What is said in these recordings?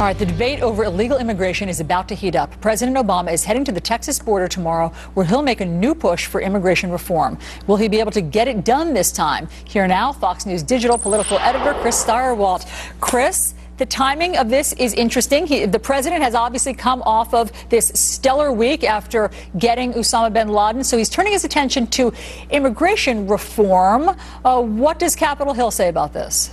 All right, the debate over illegal immigration is about to heat up. President Obama is heading to the Texas border tomorrow, where he'll make a new push for immigration reform. Will he be able to get it done this time? Here now, Fox News digital political editor Chris Stirewalt. Chris, the timing of this is interesting. The president has obviously come off of this stellar week after getting Osama bin Laden, so he's turning his attention to immigration reform. What does Capitol Hill say about this?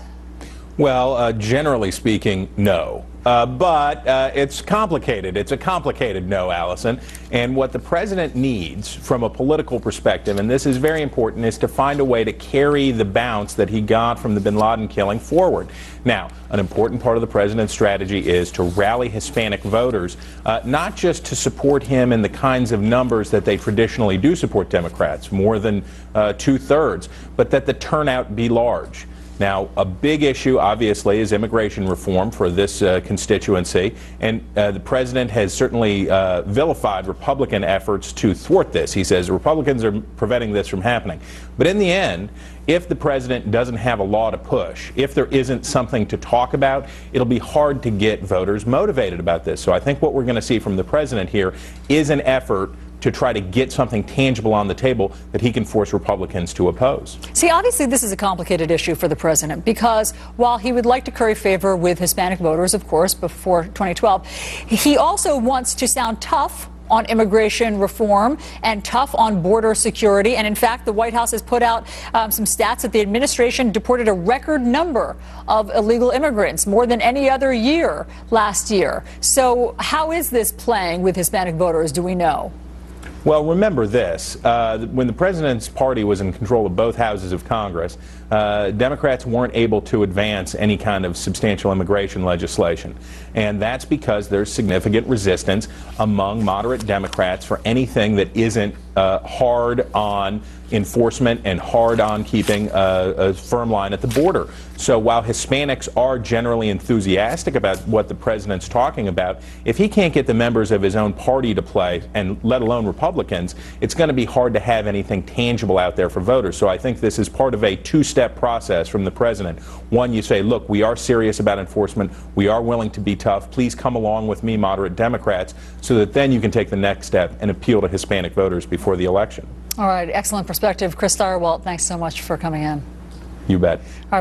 Well, generally speaking, no. But it's complicated. It's a complicated no, Allison. And what the president needs from a political perspective, and this is very important, is to find a way to carry the bounce that he got from the bin Laden killing forward. Now, an important part of the president's strategy is to rally Hispanic voters, not just to support him in the kinds of numbers that they traditionally do support Democrats, more than 2/3, but that the turnout be large. Now, a big issue, obviously, is immigration reform for this constituency, and the president has certainly vilified Republican efforts to thwart this. He says Republicans are preventing this from happening. But in the end, if the president doesn't have a law to push, if there isn't something to talk about, it'll be hard to get voters motivated about this. So I think what we're going to see from the president here is an effort to try to get something tangible on the table that he can force Republicans to oppose. See, obviously this is a complicated issue for the president because while he would like to curry favor with Hispanic voters, of course, before 2012, he also wants to sound tough on immigration reform and tough on border security. And in fact, the White House has put out some stats that the administration deported a record number of illegal immigrants, more than any other year last year. So how is this playing with Hispanic voters? Do we know? Well, remember this. When the president's party was in control of both houses of Congress, Democrats weren't able to advance any kind of substantial immigration legislation. And that's because there's significant resistance among moderate Democrats for anything that isn't hard on enforcement and hard on keeping a firm line at the border. So while Hispanics are generally enthusiastic about what the president's talking about, if he can't get the members of his own party to play, and let alone Republicans, it's going to be hard to have anything tangible out there for voters. So I think this is part of a two-step process from the president. One, you say, look, we are serious about enforcement. We are willing to be tough. Please come along with me, moderate Democrats, so that then you can take the next step and appeal to Hispanic voters before the election. All right, excellent perspective. Chris Stirewalt, thanks so much for coming in. You bet. All right.